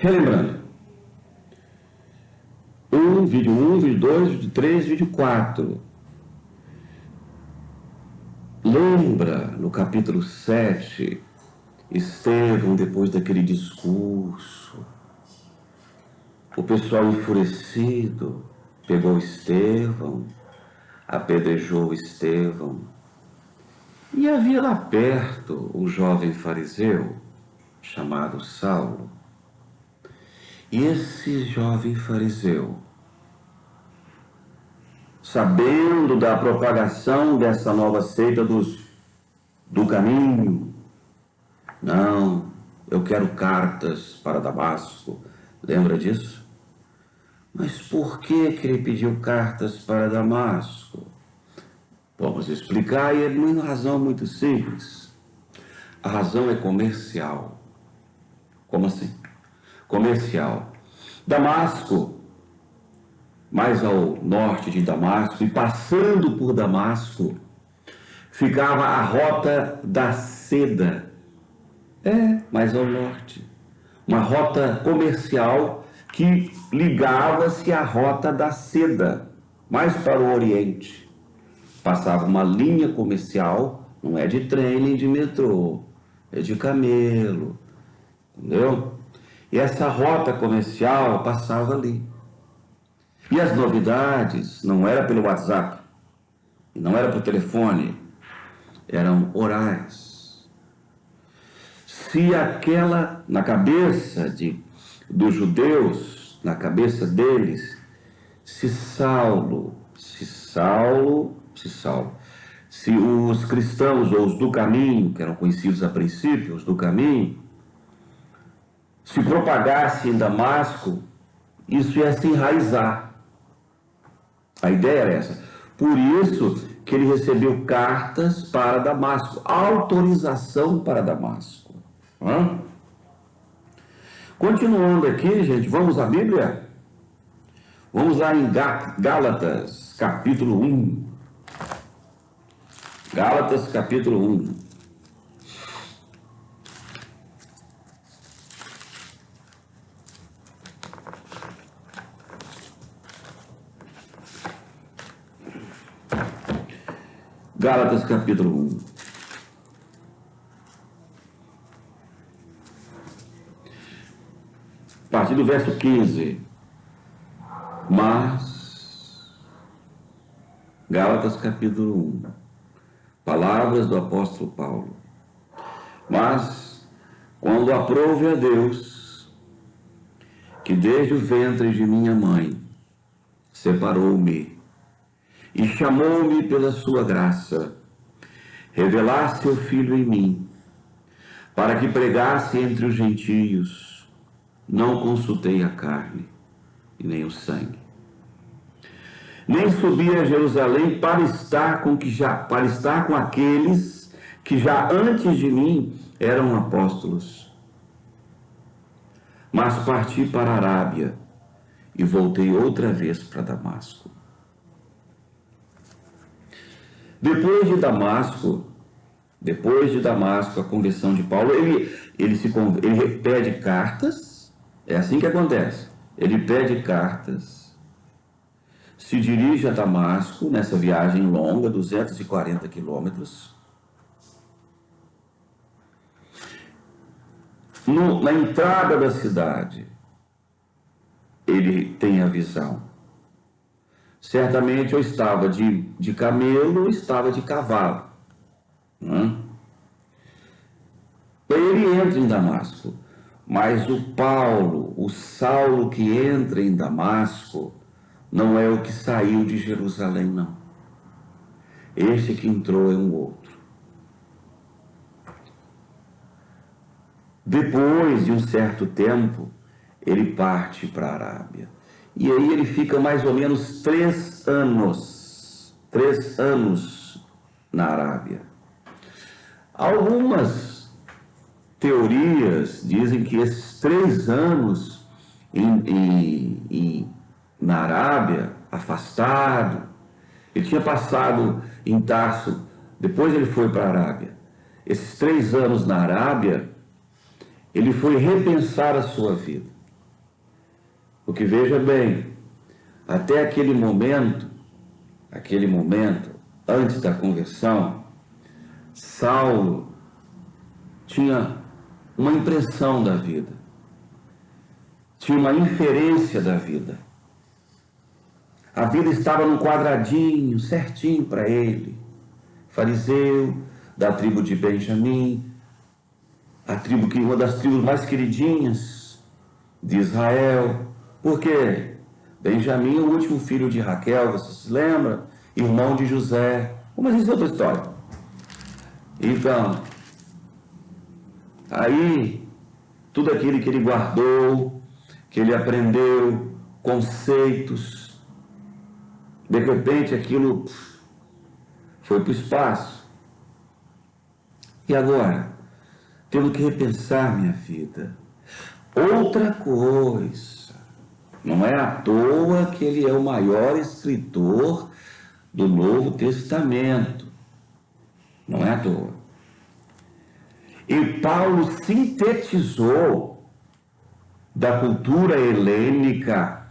Relembrando, vídeo 1, vídeo 2, vídeo 3, vídeo 4. Lembra, no capítulo 7, Estevão, depois daquele discurso, o pessoal enfurecido pegou Estevão, apedrejou Estevão, e havia lá perto um jovem fariseu chamado Saulo. E esse jovem fariseu, sabendo da propagação dessa nova seita do caminho, não, eu quero cartas para Damasco. Lembra disso? Mas por que ele pediu cartas para Damasco? Vamos explicar, e é uma razão muito simples. A razão é comercial. Como assim? Comercial. Damasco, mais ao norte de Damasco, e passando por Damasco, ficava a rota da seda. Mais ao norte. Uma rota comercial que ligava-se à rota da seda, mais para o oriente. Passava uma linha comercial, não é de trem nem de metrô, é de camelo, entendeu? E essa rota comercial passava ali. E as novidades não era pelo WhatsApp, não era por telefone, eram orais. Se aquela, na cabeça dos judeus, na cabeça deles, se os cristãos ou os do caminho, que eram conhecidos a princípio, os do caminho, se propagasse em Damasco, isso ia se enraizar. A ideia era essa. Por isso que ele recebeu cartas para Damasco, autorização para Damasco. Continuando aqui, gente, vamos à Bíblia? Vamos lá em Gálatas, capítulo 1. Gálatas, capítulo 1. Gálatas, capítulo 1. A partir do verso 15. Gálatas, capítulo 1. Palavras do apóstolo Paulo. Mas, quando aprouve a Deus, que desde o ventre de minha mãe separou-me e chamou-me pela sua graça, revelasse seu Filho em mim, para que pregasse entre os gentios, não consultei a carne e nem o sangue. Nem subi a Jerusalém para estar com aqueles que já antes de mim eram apóstolos. Mas parti para a Arábia e voltei outra vez para Damasco. Depois de Damasco, a conversão de Paulo, ele pede cartas. É assim que acontece. Ele pede cartas, se dirige a Damasco, nessa viagem longa, 240 quilômetros. Na entrada da cidade, ele tem a visão. Certamente eu estava de camelo ou estava de cavalo. Ele entra em Damasco. Mas o Saulo que entra em Damasco, não é o que saiu de Jerusalém, não. Esse que entrou é um outro. Depois de um certo tempo, ele parte para a Arábia. E aí ele fica mais ou menos 3 anos na Arábia. Algumas teorias dizem que esses 3 anos na Arábia, afastado, ele tinha passado em Tarso, depois ele foi para a Arábia. Esses 3 anos na Arábia, ele foi repensar a sua vida. Porque veja bem, até aquele momento, antes da conversão, Saulo tinha uma impressão da vida, tinha uma inferência da vida. A vida estava num quadradinho, certinho para ele. Fariseu, da tribo de Benjamim, uma das tribos mais queridinhas de Israel. Por quê? Benjamim, o último filho de Raquel, você se lembra? Irmão de José. Mas isso é outra história. Então, aí, tudo aquilo que ele guardou, que ele aprendeu, conceitos, de repente aquilo foi para o espaço. E agora? Temos que repensar minha vida. Outra coisa, não é à toa que ele é o maior escritor do Novo Testamento. Não é à toa. E Paulo sintetizou da cultura helênica,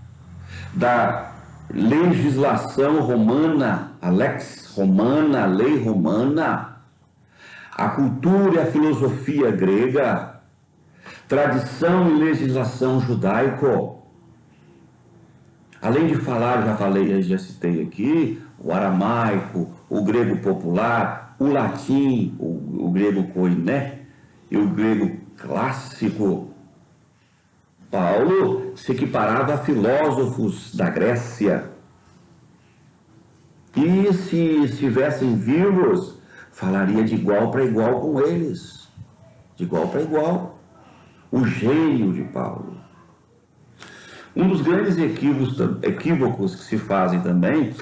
da legislação romana, a lex romana, a lei romana, a cultura e a filosofia grega, tradição e legislação judaico. Além de falar, já citei aqui, o aramaico, o grego popular, o latim, o grego koiné e o grego clássico. Paulo se equiparava a filósofos da Grécia. E se estivessem vivos, falaria de igual para igual com eles. De igual para igual. O gênio de Paulo. Um dos grandes equívocos que se fazem também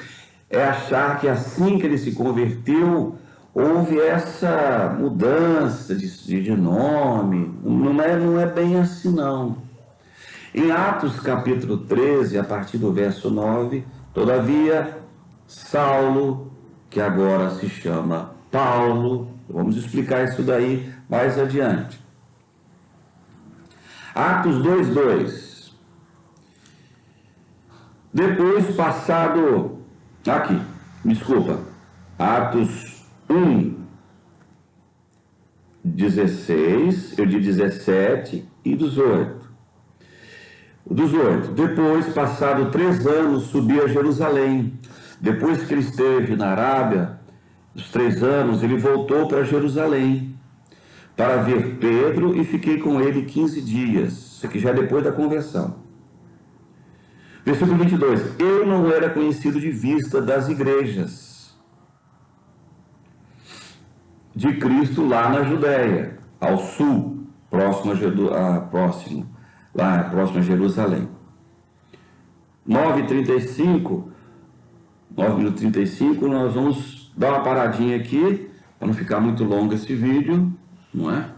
é achar que assim que ele se converteu, houve essa mudança de nome. Não é bem assim, não. Em Atos capítulo 13, a partir do verso 9, todavia, Saulo, que agora se chama Paulo, vamos explicar isso daí mais adiante. Atos 2:2. Depois passado, Atos 1:16, eu de 17 e 18. Depois, passado 3 anos, subi a Jerusalém. Depois que ele esteve na Arábia, os 3 anos, ele voltou para Jerusalém para ver Pedro e fiquei com ele 15 dias. Isso aqui já é depois da conversão. Versículo 22. Eu não era conhecido de vista das igrejas de Cristo lá na Judéia, ao sul, próximo a Jerusalém. 9h35, nós vamos dar uma paradinha aqui, para não ficar muito longo esse vídeo, não é?